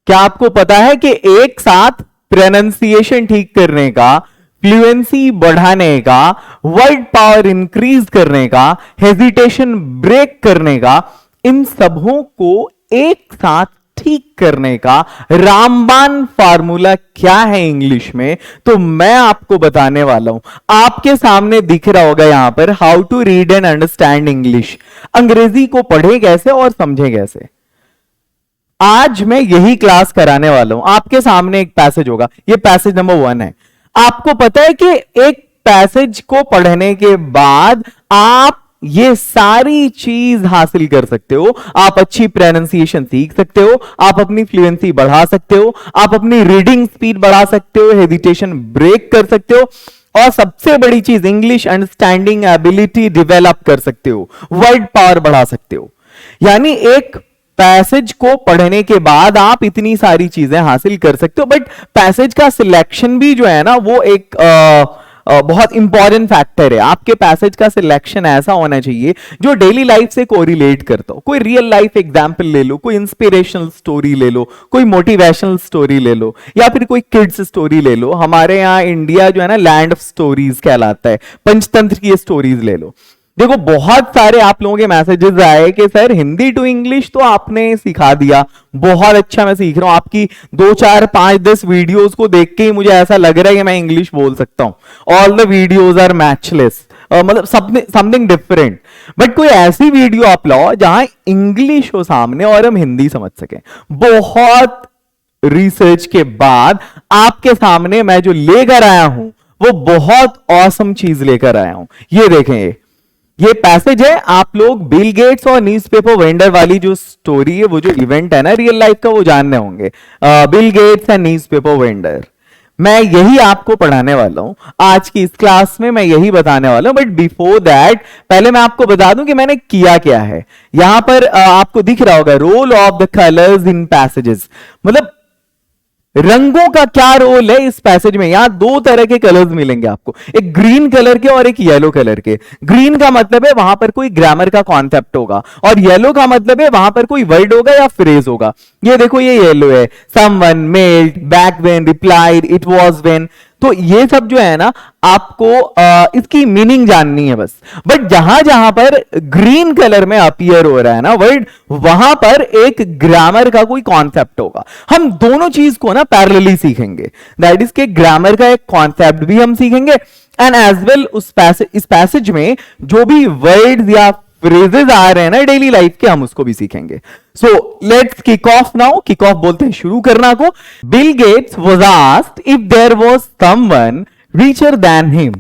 क्या आपको पता है कि एक साथ प्रोनाउंसिएशन ठीक करने का, फ्लुएंसी बढ़ाने का, वर्ड पावर इंक्रीज करने का, हेजिटेशन ब्रेक करने का, इन सबों को एक साथ ठीक करने का रामबाण फार्मूला क्या है इंग्लिश में, तो मैं आपको बताने वाला हूं। आपके सामने दिख रहा होगा यहां पर how to read and understand English. अंग्रेजी को पढ़े कैसे और समझे कैसे, आज मैं यही क्लास कराने वाला हूं। आपके सामने एक पैसेज होगा, ये पैसेज नंबर 1 है। आपको पता है कि एक पैसेज को पढ़ने के बाद आप ये सारी चीज हासिल कर सकते हो। आप अच्छी प्रोनाउंसिएशन सीख सकते हो, आप अपनी फ्लुएंसी बढ़ा सकते हो, आप अपनी रीडिंग स्पीड बढ़ा सकते हो, हेजिटेशन ब्रेक कर सकते हो, और सबसे बड़ी चीज इंग्लिश अंडरस्टैंडिंग एबिलिटी डेवलप कर सकते हो, वर्ड पावर बढ़ा सकते हो। यानी एक पैसेज को पढ़ने के बाद आप इतनी सारी चीजें हासिल कर सकते हो। बट पैसेज का सिलेक्शन भी जो है ना, वो एक बहुत इंपॉर्टेंट फैक्टर है। आपके पैसेज का सिलेक्शन ऐसा होना चाहिए जो डेली लाइफ से कोरिलेट करता हो। कोई रियल लाइफ एग्जांपल ले लो, कोई इंस्पिरेशनल स्टोरी ले लो, कोई मोटिवेशनल स्टोरी ले लो, या फिर कोई किड्स स्टोरी ले लो। हमारे यहाँ इंडिया जो है ना, लैंड ऑफ स्टोरीज कहलाता है। पंचतंत्र की स्टोरीज ले लो। देखो, बहुत सारे आप लोगों के मैसेजेस आए कि सर हिंदी टू इंग्लिश तो आपने सिखा दिया, बहुत अच्छा, मैं सीख रहा हूं। आपकी 2 4 5 10 वीडियोस को देख के ही मुझे ऐसा लग रहा है कि मैं इंग्लिश बोल सकता हूं। All the videos are matchless, मतलब समथिंग डिफरेंट। बट कोई ऐसी वीडियो आप लाओ जहां इंग्लिश हो सामने और हम हिंदी समझ सकें। बहुत रिसर्च के बाद आपके सामने मैं जो लेकर आया हूं वो बहुत ऑसम चीज लेकर आया हूं। ये देखें, ये पैसेज है। आप लोग बिल गेट्स और न्यूज़पेपर वेंडर वाली जो स्टोरी है, वो जो इवेंट है ना रियल लाइफ का, वो जानने होंगे। Bill Gates and newspaper vendor, मैं यही आपको पढ़ाने वाला हूं आज की इस क्लास में, मैं यही बताने वाला हूं। बट बिफोर दैट पहले मैं आपको बता दूं कि मैंने किया क्या है। यहां पर आपको दिख रहा होगा role of the colours in passages, मतलब रंगों का क्या रोल है इस पैसेज में। यहां 2 तरह के कलर्स मिलेंगे आपको, एक ग्रीन कलर के और एक येलो कलर के। ग्रीन का मतलब है वहां पर कोई ग्रामर का कॉन्सेप्ट होगा, और येलो का मतलब है वहां पर कोई वर्ड होगा या फ्रेज होगा। ये देखो, ये येलो है, someone, meld, back when, replied, it was when. तो ये सब जो है ना, आपको इसकी मीनिंग जाननी है बस। बट जहां जहां पर ग्रीन कलर में अपीयर हो रहा है ना वर्ड, वहां पर एक ग्रामर का कोई कॉन्सेप्ट होगा। हम दोनों चीज को ना पैरेलली सीखेंगे। दैट इज के ग्रामर का एक कॉन्सेप्ट भी हम सीखेंगे, एंड एज वेल इस पैसेज में जो भी वर्ड्स या फ्रेजेस आ रहे हैं ना डेली लाइफ के, हम उसको भी सीखेंगे। So let's kick off now. Kick off बोलते हैं शुरू करना को। Bill Gates was asked if there was someone richer than him.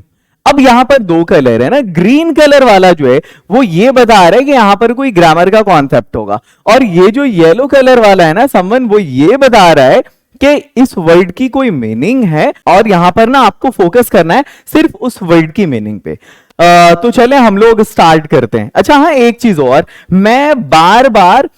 अब यहां पर 2 कलर है ना, ग्रीन कलर वाला जो है वो ये बता रहा है कि यहां पर कोई ग्रामर का कॉन्सेप्ट होगा, और ये जो येलो कलर वाला है ना समवन, वो ये बता रहा है कि इस वर्ड की कोई मीनिंग है, और यहां पर ना आपको फोकस करना है सिर्फ उस वर्ड की मीनिंग पे। तो चले हम लोग स्टार्ट करते हैं। अच्छा हाँ, एक चीज और, मैं बार बार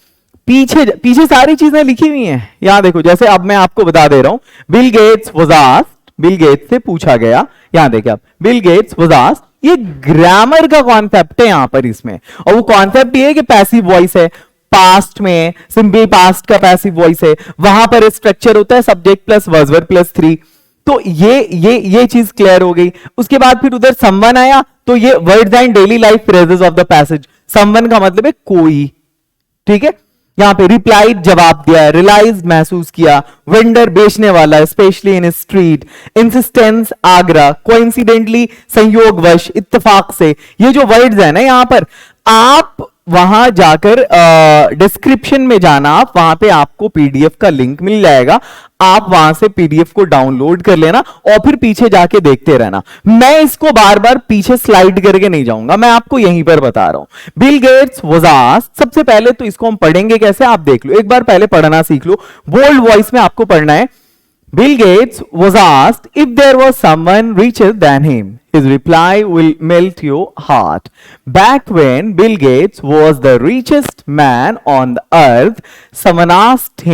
पीछे पीछे सारी चीजें लिखी हुई हैं। यहां देखो, जैसे अब मैं आपको बता दे रहा हूं, bill Gates was asked, Bill Gates से पूछा गया। यहां देखिए आप, बिल गेट्स वाज आस्क्ड, ये ग्रामर का कॉन्सेप्ट है यहां पर इसमें, और वो कॉन्सेप्ट ये है कि पैसिव वॉइस है। पास्ट में सिंपल पास्ट का पैसिव वॉइस है, वहां पर स्ट्रक्चर होता है सब्जेक्ट प्लस वर्ब प्लस 3। तो ये चीज क्लियर हो गई। उसके बाद फिर उधर समवन आया, तो ये words and daily life phrases of the passage. Someone का मतलब है कोई, ठीक है। यहां पे रिप्लाइड जवाब दिया, रियलाइज महसूस किया, वेंडर बेचने वाला, specially in street, insistence Agra, coincidentally संयोगवश, इत्तेफाक से। ये जो वर्ड्स है ना यहां पर, आप वहां जाकर डिस्क्रिप्शन में जाना, आप वहां पे आपको पीडीएफ का लिंक मिल जाएगा, आप वहां से पीडीएफ को डाउनलोड कर लेना और फिर पीछे जाके देखते रहना। मैं इसको बार बार पीछे स्लाइड करके नहीं जाऊंगा, मैं आपको यहीं पर बता रहा हूं। बिल गेट्स वाज आस्क्ड, सबसे पहले तो इसको हम पढ़ेंगे कैसे, आप देख लो, एक बार पहले पढ़ना सीख लो, बोल्ड वॉइस में आपको पढ़ना है। Bill Gates was asked if there was someone richer than him. His reply will melt your heart. Back when Bill Gates was the richest man on the earth, someone asked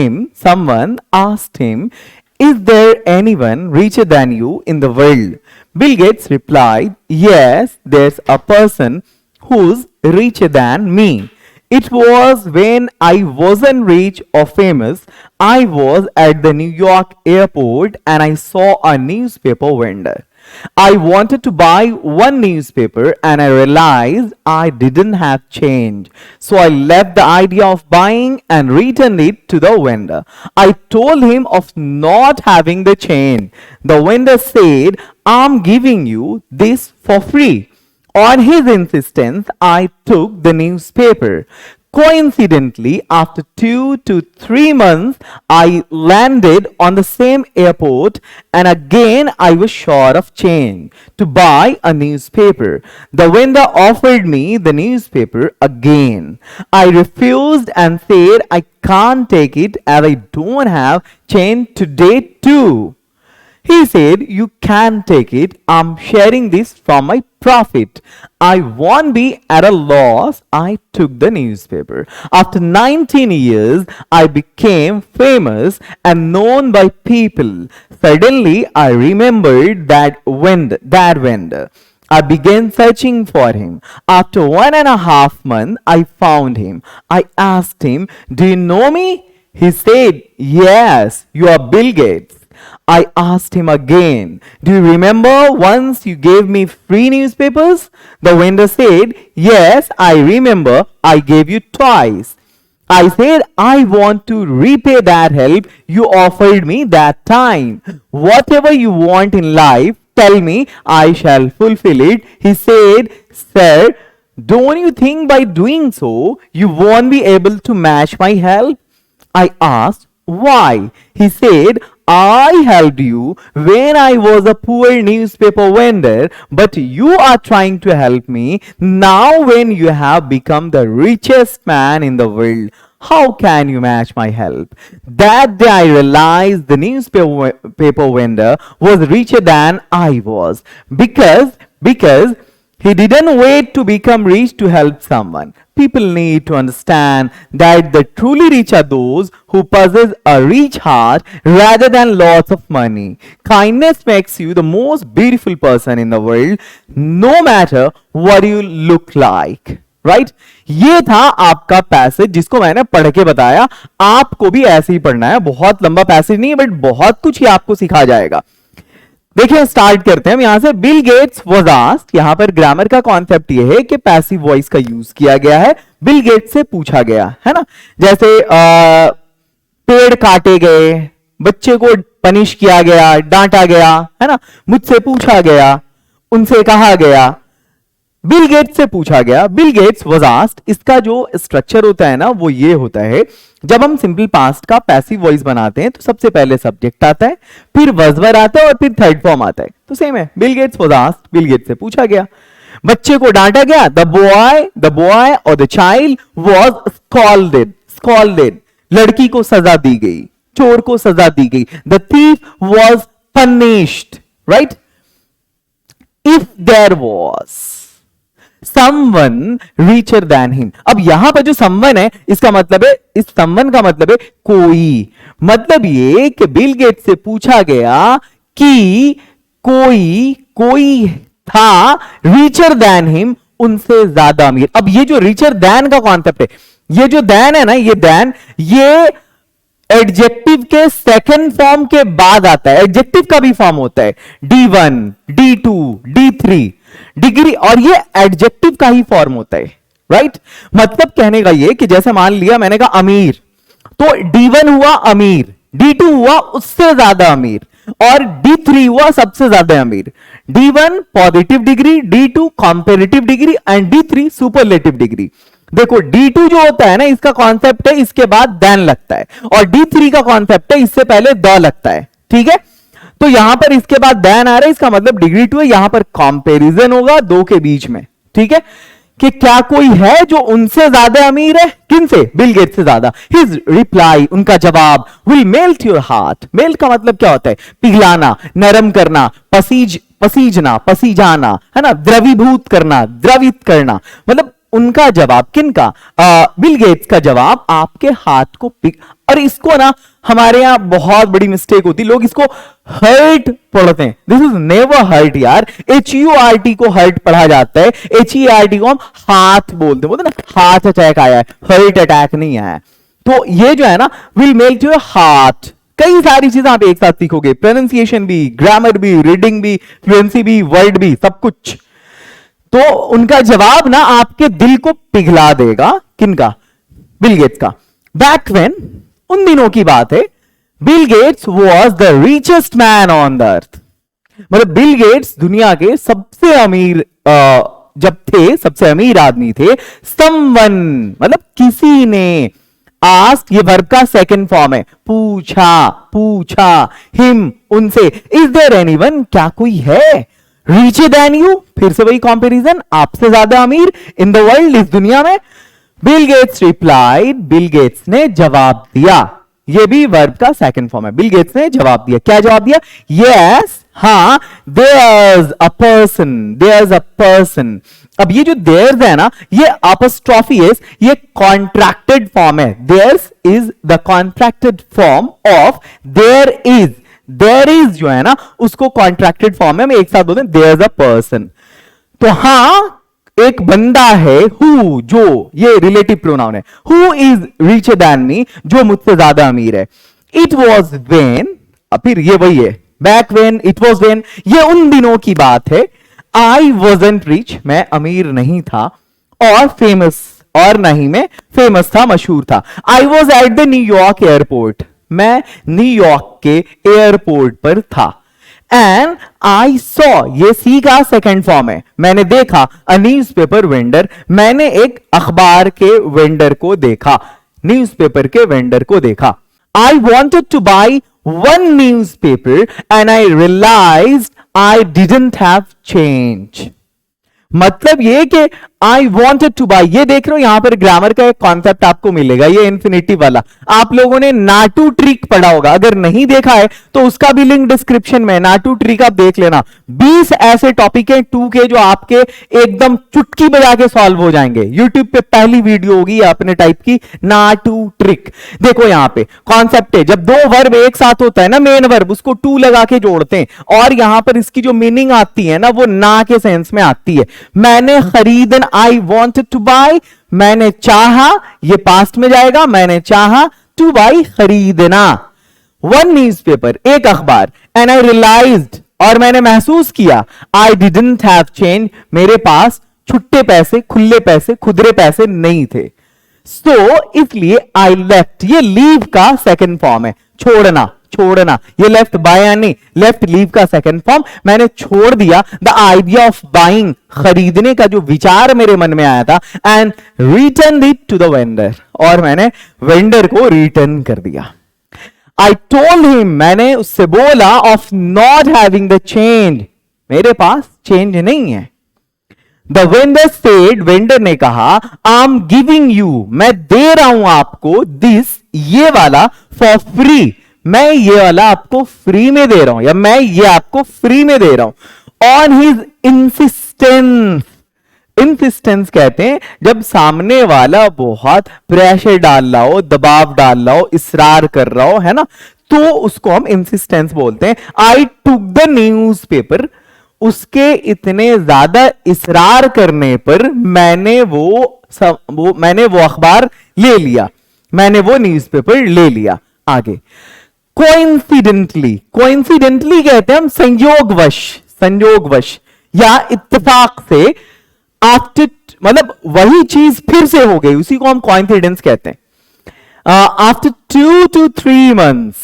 him, is there anyone richer than you in the world? Bill Gates replied, yes, there's a person who's richer than me. It was when I wasn't rich or famous. I was at the New York airport and I saw a newspaper vendor. I wanted to buy one newspaper and I realized I didn't have change. So I left the idea of buying and returned it to the vendor. I told him of not having the change. The vendor said, I'm giving you this for free. On his insistence, I took the newspaper. Coincidentally, after 2 to 3 months, I landed on the same airport and again I was short of change to buy a newspaper. The vendor offered me the newspaper again. I refused and said I can't take it as I don't have change today too. He said, you can take it. I'm sharing this from my profit. I won't be at a loss. I took the newspaper. After 19 years, I became famous and known by people. Suddenly, I remembered that vendor. I began searching for him. After 1.5 months, I found him. I asked him, do you know me? He said, yes, you are Bill Gates. I asked him again, do you remember once you gave me free newspapers? The vendor said, yes, I remember I gave you twice. I said, I want to repay that help you offered me that time. Whatever you want in life, tell me, I shall fulfill it. He said, sir, don't you think by doing so, you won't be able to match my help? I asked, why? He said, I helped you when I was a poor newspaper vendor, but you are trying to help me now when you have become the richest man in the world. How can you match my help? That day I realized the newspaper vendor was richer than I was because he didn't wait to become rich to help someone. People need to understand that the truly rich are those who possess a rich heart rather than lots of money. Kindness makes you the most beautiful person in the world, no matter what you look like. Right ये था आपका passage जिसको मैंने पढ़ के बताया. आपको भी ऐसे ही पढ़ना है. बहुत लंबा पैसेज नहीं है बट बहुत कुछ ही आपको सिखा जाएगा. देखिए स्टार्ट करते हैं यहां से. Bill Gates was asked. यहां पर ग्रामर का कॉन्सेप्ट ये है कि पैसिव वॉइस का यूज किया गया है. बिल गेट्स से पूछा गया है ना. जैसे पेड़ काटे गए, बच्चे को पनिश किया गया, डांटा गया है ना, मुझसे पूछा गया, उनसे कहा गया, बिल गेट्स से पूछा गया. Bill Gates was asked. इसका जो स्ट्रक्चर होता है ना वो ये होता है. जब हम सिंपल पास्ट का पैसिव वॉइस बनाते हैं तो सबसे पहले सब्जेक्ट आता है, फिर वर्ब आता है और फिर थर्ड फॉर्म आता है. तो सेम है. Bill Gates was asked, Bill Gates से पूछा गया. बच्चे को डांटा गया. द बॉय और द चाइल्ड वाज स्कॉल्डेड. लड़की को सजा दी गई, चोर को सजा दी गई. The thief was punished. Right. If there was someone richer than him. अब यहां पर जो someone है इसका मतलब है, इस someone का मतलब है कोई. मतलब ये कि बिल गेट से पूछा गया कि कोई था richer than him, उनसे ज्यादा अमीर. अब ये जो richer than का कॉन्सेप्ट है, ये जो than है ना, ये एडजेक्टिव के सेकंड फॉर्म के बाद आता है. एडजेक्टिव का भी फॉर्म होता है D1, D2, D3 डिग्री, और ये एडजेक्टिव का ही फॉर्म होता है. राइट. मतलब कहने का ये कि जैसे मान लिया मैंने कहा अमीर, तो D1 हुआ अमीर, D2 हुआ उससे ज्यादा अमीर, और D3 हुआ सबसे ज्यादा अमीर. D1 positive degree, D2 comparative degree and D3 superlative degree. देखो D2 जो होता है ना, इसका कॉन्सेप्ट है इसके बाद देन लगता है, और D3 का कॉन्सेप्ट है इससे पहले द लगता है. ठीक है. तो यहां पर इसके बाद देन आ रहा है, इसका मतलब डिग्री 2 है. यहां पर कंपैरिजन होगा दो के बीच में. ठीक है. कि क्या कोई है जो उनसे ज्यादा अमीर है? किनसे? बिल गेट्स से ज्यादा. हिज रिप्लाई, उनका जवाब, will melt your heart. Melt का मतलब क्या होता है? पिघलाना, नरम करना, पसीजना, पसीजाना है ना, द्रवीभूत करना, द्रवित करना. मतलब उनका जवाब किनका, बिल गेट्स का जवाब आपके हाथ को पिक, और इसको ना हमारे यहां बहुत बड़ी मिस्टेक होती है, लोग इसको हर्ट पढ़ते हैं। दिस इज नेवर हर्ट यार, HURT को हर्ट पढ़ा जाता है, HERT को हम हाथ बोलते ना, हाथ अटैक आया है, हर्ट अटैक नहीं आया है। तो ये जो है ना विल मेक योर हार्ट, कई सारी चीजें आप एक साथ सीखोगे, प्रोनाउंसिएशन भी, ग्रामर भी, रीडिंग भी, फ्लुएंसी भी, वर्ड भी, सब कुछ। तो उनका जवाब ना आपके दिल को पिघला देगा, किनका, बिल गेट्स का। बैक व्हेन, उन दिनों की बात है, Bill gets was the richest man on the earth, मतलब बिल गेट्स दुनिया के सबसे अमीर जब थे, सबसे अमीर आदमी थे। समवन मतलब किसी ने, आस्क ये वर्ब का सेकंड फॉर्म है, पूछा, पूछा, हिम उनसे, इज देयर एनीवन क्या कोई है, रिचर देन यू, फिर से वही कंपैरिजन, आपसे ज्यादा अमीर इन द वर्ल्ड, इस दुनिया में। Bill Gates replied, Bill Gates ने जवाब दिया, ये भी वर्ब का सेकंड फॉर्म है, बिल गेट्स ने जवाब दिया, क्या जवाब दिया, यस, हाँ, there's a person, there's a person. अब ये जो देयर्स है ना, ये अपस्ट्रॉफी एस, ये कॉन्ट्रैक्टेड फॉर्म है, there's is the contracted form of there is, there is जो है ना उसको कॉन्ट्रैक्टेड फॉर्म में हम एक साथ बोलते हैं देयर्स अ पर्सन। तो हाँ, एक बंदा है, हु, जो, ये रिलेटिव प्रोनाउन है, who is richer than me, जो मुझसे ज्यादा अमीर है। इट वॉज वेन, फिर ये वही है, back when, it was when, ये उन दिनों की बात है। आई वॉजंट रिच, मैं अमीर नहीं था, और फेमस, और नहीं मैं फेमस था, मशहूर था। I was at the New York airport, मैं न्यूयॉर्क के एयरपोर्ट पर था। एंड आई सॉ, ये सी का सेकंड फॉर्म है, मैंने देखा, अ न्यूज़पेपर वेंडर, मैंने एक अखबार के वेंडर को देखा, न्यूज़पेपर के वेंडर को देखा। I wanted two by one newspaper and I realized I didn't have change. मतलब ये कि आई वॉन्टेड टू बाई, ये देख रहे हो यहां पर ग्रामर का एक कॉन्सेप्ट आपको मिलेगा, ये इन्फिनिटिव वाला। आप लोगों ने नाटू ट्रिक पढ़ा होगा, अगर नहीं देखा है तो उसका भी लिंक डिस्क्रिप्शन में, नाटू ट्रिक आप देख लेना। 20 ऐसे टॉपिक हैं 2 के जो आपके एकदम चुटकी बजा के सॉल्व हो जाएंगे। यूट्यूब पे पहली वीडियो होगी अपने टाइप की, नाटू ट्रिक। देखो यहां पे कॉन्सेप्ट है, जब 2 वर्ब एक साथ होता है ना, मेन वर्ब, उसको टू लगा के जोड़ते हैं, और यहां पर इसकी जो मीनिंग आती है ना, वो ना के सेंस में आती है। मैंने खरीदना, आई वॉन्टेड टू बाई, मैंने चाहा, ये पास्ट में जाएगा, मैंने चाहा, टू बाई खरीदना। वन न्यूज़पेपर, एक अखबार, एंड आई रियलाइज्ड, और मैंने महसूस किया, आई डिडंट हैव चेंज, मेरे पास छुट्टे पैसे, खुले पैसे, खुदरे पैसे नहीं थे। सो इसलिए आई लेफ्ट, ये लीव का सेकंड फॉर्म है, छोड़ना, छोड़ना, ये लेफ्ट बाय नहीं, लेफ्ट लीव का सेकंड फॉर्म, मैंने छोड़ दिया द आइडिया ऑफ बाइंग, खरीदने का जो विचार मेरे मन में आया था, and return it to the vendor, और मैंने वेंडर को रिटर्न कर दिया। आई टोल्ड हिम, मैंने उससे बोला, of not having the change, मेरे पास चेंज नहीं है। द वेंडर सेड, वेंडर ने कहा, आई एम गिविंग यू, मैं दे रहा हूं आपको, दिस, ये वाला, फॉर फ्री, मैं ये वाला आपको फ्री में दे रहा हूं, या मैं ये आपको फ्री में दे रहा हूं। ऑन हिज इंसिस्टेंस, इंसिस्टेंस कहते हैं जब सामने वाला बहुत प्रेशर डाल रहा हो, दबाव डाल रहा हो, इसरार कर रहा हो, है ना, तो उसको हम इंसिस्टेंस बोलते हैं। आई टुक द न्यूज़पेपर, उसके इतने ज्यादा इसरार करने पर मैंने मैंने वो अखबार ले लिया, मैंने वो न्यूज़पेपर ले लिया। आगे, कोइंसिडेंटली, कोइंसिडेंटली कहते हैं हम संयोगवश, संयोगवश या इत्तेफाक से, आफ्टर मतलब वही चीज फिर से हो गई, उसी को हम कोइंसिडेंस कहते हैं। आफ्टर 2 to 3 months,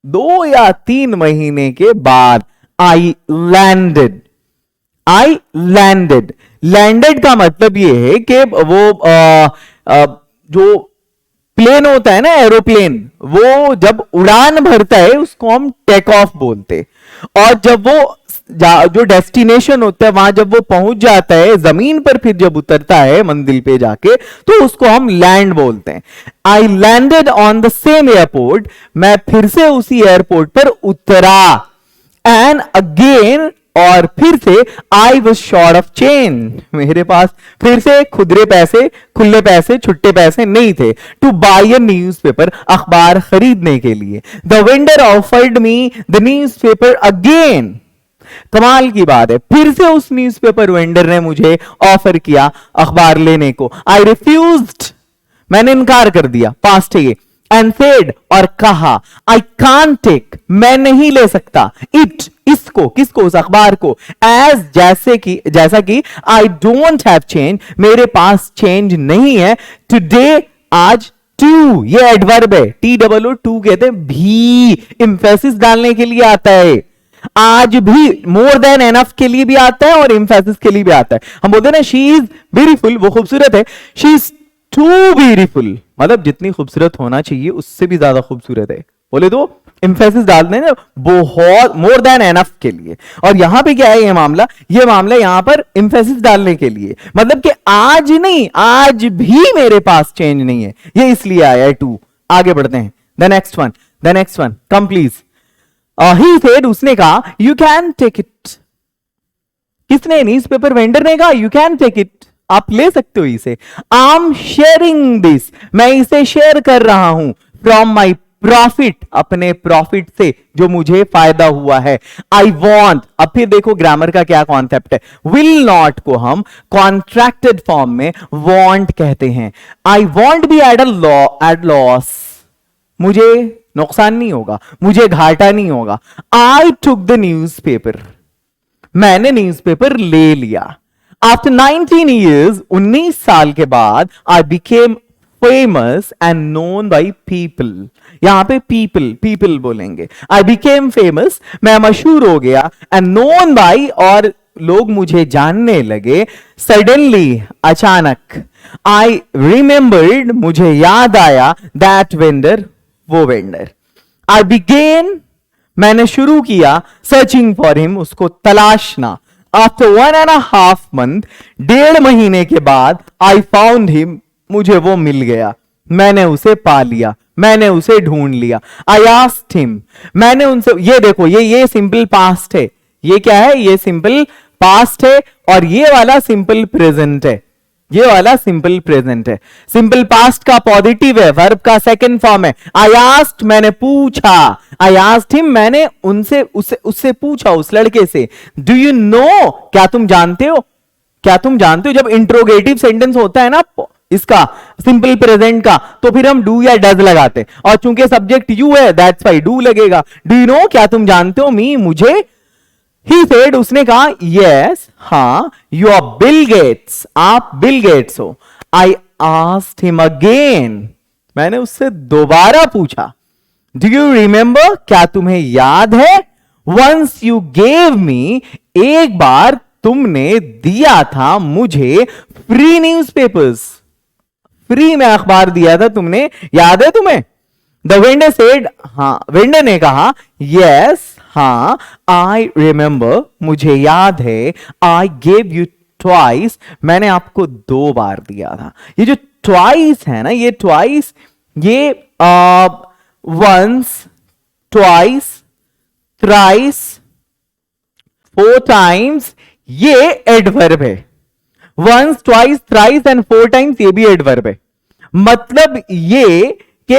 2 या 3 महीने के बाद, I landed, I landed, landed का मतलब ये है कि वो जो प्लेन होता है ना, एरोप्लेन, वो जब उड़ान भरता है उसको हम टेक ऑफ बोलते, और जब वो जो डेस्टिनेशन होता है वहां जब वो पहुंच जाता है जमीन पर, फिर जब उतरता है मंजिल पे जाके, तो उसको हम लैंड बोलते हैं। I landed on the same airport, मैं फिर से उसी एयरपोर्ट पर उतरा। एंड अगेन और फिर से I was short of change, मेरे पास फिर से खुदरे पैसे, खुले पैसे, छुट्टे पैसे नहीं थे टू बाय अ न्यूज़पेपर, अखबार खरीदने के लिए। The vendor offered me the newspaper again, कमाल की बात है, फिर से उस न्यूज़पेपर वेंडर ने मुझे ऑफर किया अखबार लेने को। आई रिफ्यूज्ड, मैंने इनकार कर दिया, पास्ट है ये। एंड सेड, और कहा, आई कांट टेक, मैं नहीं ले सकता, इट, इसको, किसको, उस अखबार को, एज, जैसा कि आई डोंट हैव चेंज, मेरे पास चेंज नहीं है, टुडे, आज, टू, ये एडवर्ब है, TOO, टू कहते हैं, भी इंफेसिस डालने के लिए आता है। आज भी मोर देन एनफ के लिए भी आता है और इंफेसिस के लिए भी आता है। हम बोलते हैं ना, शी इज ब्यूटीफुल, वो खूबसूरत है, शी इज टू ब्यूटीफुल, मतलब जितनी खूबसूरत होना चाहिए उससे भी ज्यादा खूबसूरत है, बोले तो इंफेसिस डाल दें ना, बहुत, मोर देन एनफ के लिए। और यहां पे क्या है, ये मामला यहां पर इंफेसिस डालने के लिए, मतलब कि आज नहीं, आज भी मेरे पास चेंज नहीं है, ये इसलिए आया है टू। आगे बढ़ते हैं, the next one, come please. He said, उसने कहा, यू कैन टेक इट, किसने, न्यूज़पेपर वेंडर ने कहा, यू कैन टेक इट, आप ले सकते हो इसे। आई एम शेयरिंग दिस, मैं इसे शेयर कर रहा हूं, फ्रॉम माई प्रॉफिट, अपने प्रॉफिट से जो मुझे फायदा हुआ है। आई वॉन्ट, अब फिर देखो ग्रामर का क्या कॉन्सेप्ट है, विल नॉट को हम कॉन्ट्रैक्टेड फॉर्म में वॉन्ट कहते हैं। I won't be at loss, मुझे नुकसान नहीं होगा, मुझे घाटा नहीं होगा। आई टुक द न्यूज़पेपर, मैंने न्यूज़पेपर ले लिया। आफ्टर 19 years, 19 साल के बाद, I became famous and known by people, यहां पे पीपल बोलेंगे। आई बिकेम फेमस, मैं मशहूर हो गया, एंड नोन बाई, और लोग मुझे जानने लगे, सडनली, अचानक। आई रिमेंबर्ड, मुझे याद आया, दैट वेंडर, वो वेंडर। आई बिगेन, मैंने शुरू किया, सर्चिंग फॉर हिम, उसको तलाशना। आफ्टर 1.5 month, 1.5 महीने के बाद, आई फाउंड हिम, मुझे वो मिल गया, मैंने उसे पा लिया, मैंने उसे ढूंढ लिया। आई आस्क्ड हिम, मैंने उनसे, ये देखो, ये सिंपल पास्ट है, ये क्या है, ये सिंपल पास्ट है, और ये वाला सिंपल प्रेजेंट है, ये वाला सिंपल प्रेजेंट है। सिंपल पास्ट का पॉजिटिव है, वर्ब का सेकंड फॉर्म है। आई आस्क्ड, मैंने पूछा, आई आस्क्ड हिम, मैंने उससे पूछा, उस लड़के से। डू यू नो, क्या तुम जानते हो, जब इंट्रोगेटिव सेंटेंस होता है ना इसका, सिंपल प्रेजेंट का, तो फिर हम डू या डज लगाते, और चूंकि सब्जेक्ट यू है, दैट्स व्हाई डू लगेगा। डू यू नो, क्या तुम जानते हो, मी, मुझे। He said, उसने कहा, yes, हाँ, you are Bill Gates, आप बिल गेट्स हो। I asked him again, मैंने उससे दोबारा पूछा, do you remember, क्या तुम्हें याद है, once you gave me, एक बार तुमने दिया था मुझे फ्री न्यूज़पेपर्स, फ्री में अखबार दिया था तुमने, याद है तुम्हें। द वेंडर सेड, हाँ, वेंडर ने कहा, yes, हाँ, आई रिमेंबर, मुझे याद है, आई गेव यू ट्वाइस, मैंने आपको 2 बार दिया था। ये जो ट्वाइस है ना, ये ट्वाइस, ये वंस, ट्वाइस, थ्राइस, 4 times, ये एडवर्ब है। Once, twice, thrice and 4 times, ये भी एडवर्ब है। मतलब ये कि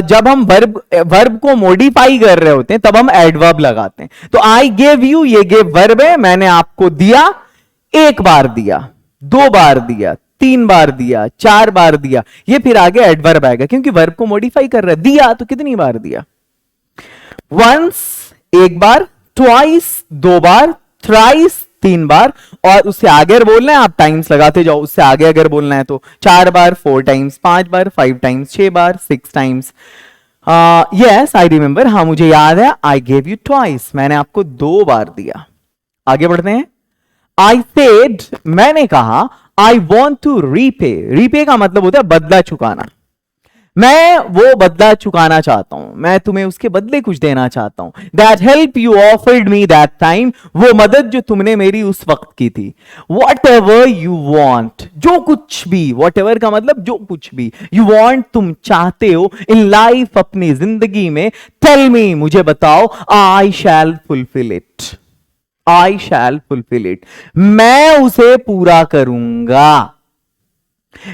जब हम वर्ब को मॉडिफाई कर रहे होते हैं तब हम एडवर्ब लगाते हैं। तो आई गेव यू, ये गेव वर्ब है, मैंने आपको दिया, 1 बार दिया, 2 बार दिया, 3 बार दिया, 4 बार दिया, ये फिर आगे एडवर्ब आएगा क्योंकि वर्ब को मॉडिफाई कर रहा है। दिया तो कितनी बार दिया, वंस 1 बार, ट्वाइस 2 बार, थ्राइस 3 बार, और उससे आगे अगर बोलना है आप टाइम्स लगाते जाओ, उससे आगे अगर बोलना है तो 4 बार, 4 times, 5 bar, 5 times, 6 bar, 6 times। Yes, I remember, हाँ मुझे याद है, आई गेव यू ट्वाइस, मैंने आपको 2 बार दिया। आगे बढ़ते हैं। आई सेड, मैंने कहा, I want to repay, repay का मतलब होता है बदला चुकाना, मैं वो बदला चुकाना चाहता हूं, मैं तुम्हें उसके बदले कुछ देना चाहता हूं। That help you offered me that time, वो मदद जो तुमने मेरी उस वक्त की थी। वॉट एवर यू वॉन्ट, जो कुछ भी, वॉट एवर का मतलब जो कुछ भी, यू वॉन्ट तुम चाहते हो, इन लाइफ अपनी जिंदगी में, टेल मी मुझे बताओ, I shall fulfil it, I shall fulfil it, मैं उसे पूरा करूंगा।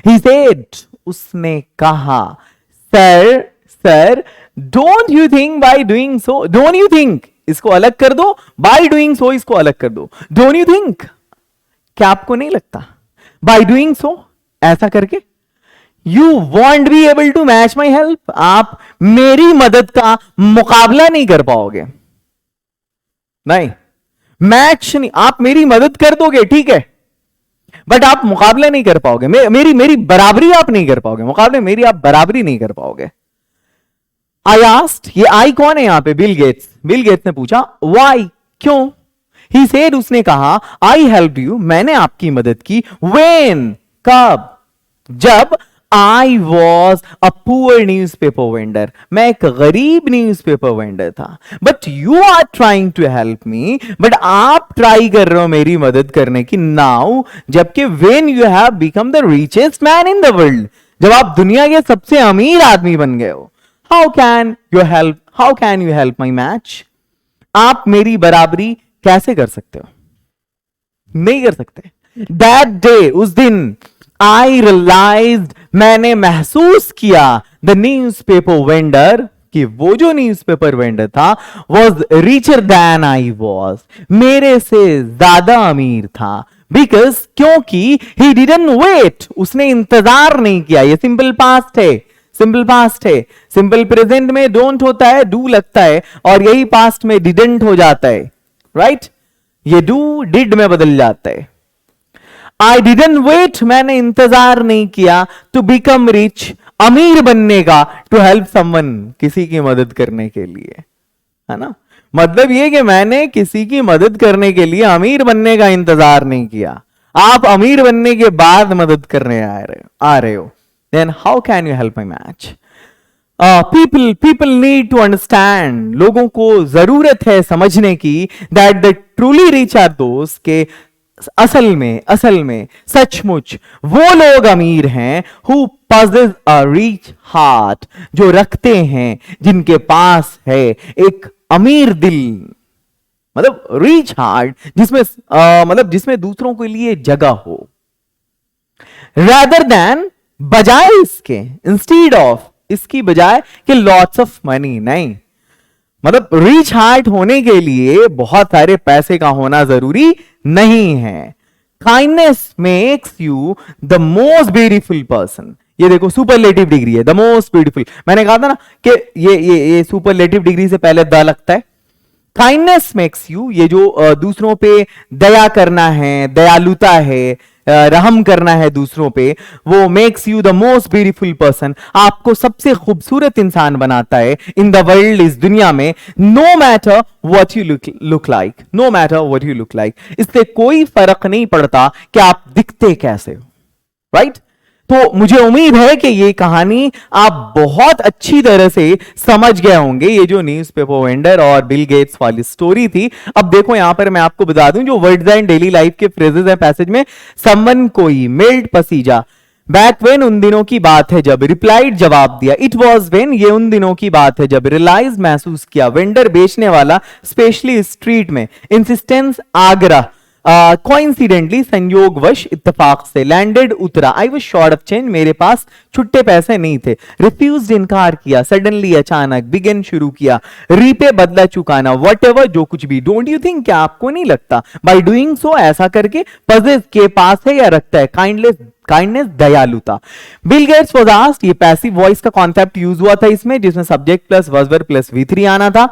ही सेड, उसने कहा, sir sir don't you think by doing so, don't you think इसको अलग कर दो, बाय डूइंग सो इसको अलग कर दो, डोंट यू थिंक, क्या आपको नहीं लगता बाय डूइंग सो ऐसा करके you won't be able to match my help, आप मेरी मदद का मुकाबला नहीं कर पाओगे, नहीं मैच नहीं, आप मेरी मदद कर दोगे ठीक है, बट आप मुकाबला नहीं कर पाओगे, मेरी मेरी बराबरी आप नहीं कर पाओगे, मुकाबले मेरी आप बराबरी नहीं कर पाओगे। आई आस्क्ड, ये आई कौन है यहां पे, बिल गेट्स, बिल गेट्स ने पूछा वाई, क्यों, ही सेड, उसने कहा, आई हेल्प यू, मैंने आपकी मदद की, व्हेन, कब, जब I was a poor newspaper vendor, मैं एक गरीब न्यूज पेपर वेंडर था, but you are trying to help me, but आप ट्राई कर रहे हो मेरी मदद करने की नाउ, जबकि when you have become the richest man in the world, जब आप दुनिया के सबसे अमीर आदमी बन गए हो, how can you help my match, आप मेरी बराबरी कैसे कर सकते हो, नहीं कर सकते। दैट डे, उस दिन, आई रियलाइज्ड, मैंने महसूस किया, द न्यूज पेपर वेंडर, कि वो जो न्यूज पेपर वेंडर था was richer than I was, मेरे से ज्यादा अमीर था, बिकॉज, क्योंकि ही डिडंट वेट, उसने इंतजार नहीं किया, ये सिंपल पास्ट है, सिंपल पास्ट है, सिंपल प्रेजेंट में डोंट होता है, डू लगता है, और यही पास्ट में डिडंट हो जाता है, राइट ये डू डिड में बदल जाता है। आई डिडंट वेट, मैंने इंतजार नहीं किया, टू बिकम रिच, अमीर बनने का, टू हेल्प समवन, किसी की मदद करने के लिए, है ना, मतलब ये कि मैंने किसी की मदद करने के लिए अमीर बनने का इंतजार नहीं किया, आप अमीर बनने के बाद मदद करने आ रहे हो, then how can you help my match. People need to understand, लोगों को जरूरत है समझने की, that the truly rich are those, के असल में सचमुच वो लोग अमीर हैं, who possess a rich heart, जो रखते हैं, जिनके पास है एक अमीर दिल, मतलब रिच हार्ट, जिसमें मतलब जिसमें दूसरों के लिए जगह हो, rather than, बजाय इसके, इंस्टीड ऑफ, इसकी बजाय कि लॉट्स ऑफ मनी, नहीं, मतलब रिच हार्ट होने के लिए बहुत सारे पैसे का होना जरूरी नहीं है। Kindness makes you the most beautiful person, ये देखो सुपरलेटिव डिग्री है, द मोस्ट ब्यूटीफुल, मैंने कहा था ना कि ये सुपरलेटिव डिग्री से पहले द लगता है। काइंडनेस मेक्स यू, ये जो दूसरों पे दया करना है, दयालुता है, रहम करना है दूसरों पे, वो makes you the most beautiful person, आपको सबसे खूबसूरत इंसान बनाता है इन द वर्ल्ड, इस दुनिया में, no matter what you look like, no matter what you look like, इससे कोई फर्क नहीं पड़ता कि आप दिखते कैसे हो, राइट। तो मुझे उम्मीद है कि ये कहानी आप बहुत अच्छी तरह से समझ गए होंगे, ये जो न्यूज़पेपर वेंडर और बिल गेट्स वाली स्टोरी थी। अब देखो यहां पर मैं आपको बता दूं, जो वर्ड्स एंड डेली लाइफ के फ्रेजेस हैं पैसेज में, समवन कोई, मेल्ड पसीजा, बैक वेन उन दिनों की बात है जब, रिप्लाइड जवाब दिया, इट वॉज वेन ये उन दिनों की बात है जब, रियलाइज महसूस किया, वेंडर बेचने वाला स्पेशली स्ट्रीट में, इंसिस्टेंस आग्रह, कोइंसिडेंटली संयोगवश इत्तेफाक से, लैंडेड उतरा, I was short of change मेरे पास छुट्टे पैसे नहीं थे, रिफ्यूज्ड इनकार किया, सडनली अचानक, बिगिन शुरू किया, रीपे बदला चुकाना, व्हाटएवर जो कुछ भी, डोंट यू थिंक क्या आपको नहीं लगता, बाय डूइंग सो ऐसा करके, पजेस के पास है या रखता है, काइंडनेस दयालुता। बिल गेट्स वाज आस्क्ड, ये पैसिव वॉइस का कॉन्सेप्ट यूज हुआ था इसमें, जिसमें subject plus verb plus V3 आना था।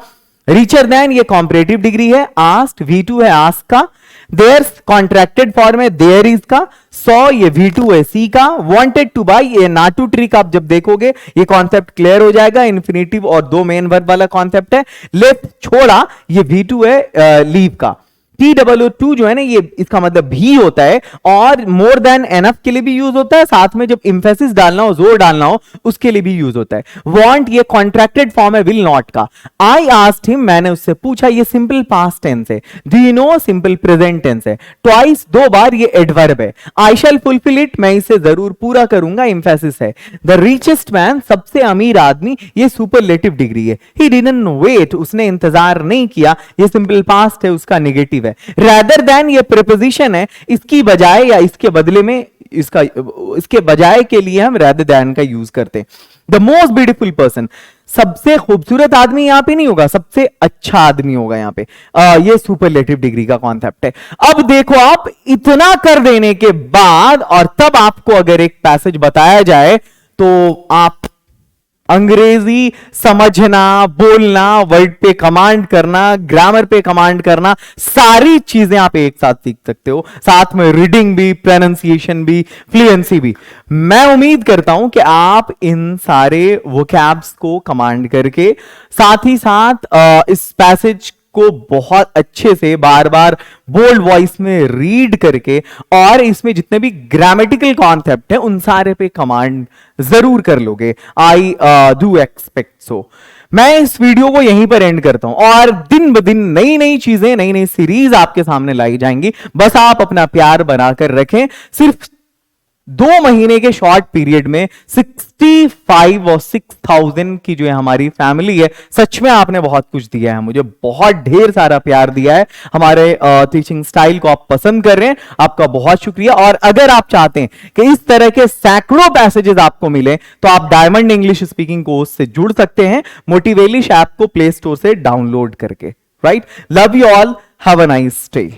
रिचर देन ये कॉम्परेटिव डिग्री है, आस्क्ड V2 है आस्क का, देयर कॉन्ट्रैक्टेड फॉर्म है देयर इज का, सॉ ये V2 है सी का, वांटेड टू बाय ये नॉट टू ट्रिक, आप जब देखोगे ये कॉन्सेप्ट क्लियर हो जाएगा, इन्फिनेटिव और दो मेन वर्ब वाला कॉन्सेप्ट है। लेफ्ट छोड़ा ये V2 है लीव का। TWO2 जो है ना, ये इसका मतलब भी होता है, और मोर देन एनफ के लिए भी यूज होता है, साथ में जब इंफेसिस डालना हो, जोर डालना हो, उसके लिए भी यूज होता है। वांट ये कॉन्ट्रैक्टेड फॉर्म है विल नॉट का। आई आस्क्ड हिम, मैंने उससे पूछा, ये सिंपल पास्ट टेंस है। Do you know simple present tense है। ट्वाइस दो बार ये एडवर्ब है। आई शैल फुलफिल इट, मैं इसे जरूर पूरा करूंगा, इंफेसिस है। द रिचेस्ट मैन सबसे अमीर आदमी, ये सुपरलेटिव डिग्री है। ही डिडंट वेट, उसने इंतजार नहीं किया, ये सिंपल पास्ट है, उसका नेगेटिव है, rather than ये preposition है, इसकी बजाय या इसके बदले में इसके बजाय के लिए हम rather than का यूज करते हैं। द मोस्ट ब्यूटीफुल पर्सन, सबसे खूबसूरत आदमी यहां पे नहीं होगा, सबसे अच्छा आदमी होगा यहां पे। ये सुपरलेटिव डिग्री का कॉन्सेप्ट है। अब देखो, आप इतना कर देने के बाद और तब आपको अगर एक पैसेज बताया जाए तो आप अंग्रेजी समझना, बोलना, वर्ड पे कमांड करना, ग्रामर पे कमांड करना, सारी चीजें आप एक साथ सीख सकते हो, साथ में रीडिंग भी, प्रोनाउंसिएशन भी, फ्लुएंसी भी। मैं उम्मीद करता हूं कि आप इन सारे वोकैब्स को कमांड करके साथ ही साथ इस पैसेज को बहुत अच्छे से बार बार बोल्ड वॉइस में रीड करके और इसमें जितने भी ग्रामेटिकल कॉन्सेप्ट है उन सारे पे कमांड जरूर कर लोगे। I do expect so. मैं इस वीडियो को यहीं पर एंड करता हूं और दिन ब दिन नई नई चीजें, नई नई सीरीज आपके सामने लाई जाएंगी। बस आप अपना प्यार बनाकर रखें। सिर्फ 2 महीने के शॉर्ट पीरियड में 65 और 6000 की जो है हमारी फैमिली है, सच में आपने बहुत कुछ दिया है मुझे, बहुत ढेर सारा प्यार दिया है। हमारे टीचिंग स्टाइल को आप पसंद कर रहे हैं, आपका बहुत शुक्रिया। और अगर आप चाहते हैं कि इस तरह के सैकड़ों पैसेजेस आपको मिले तो आप डायमंड इंग्लिश स्पीकिंग कोर्स से जुड़ सकते हैं, मोटिवेलिश ऐप को प्ले स्टोर से डाउनलोड करके। Right, love you all, have a nice day.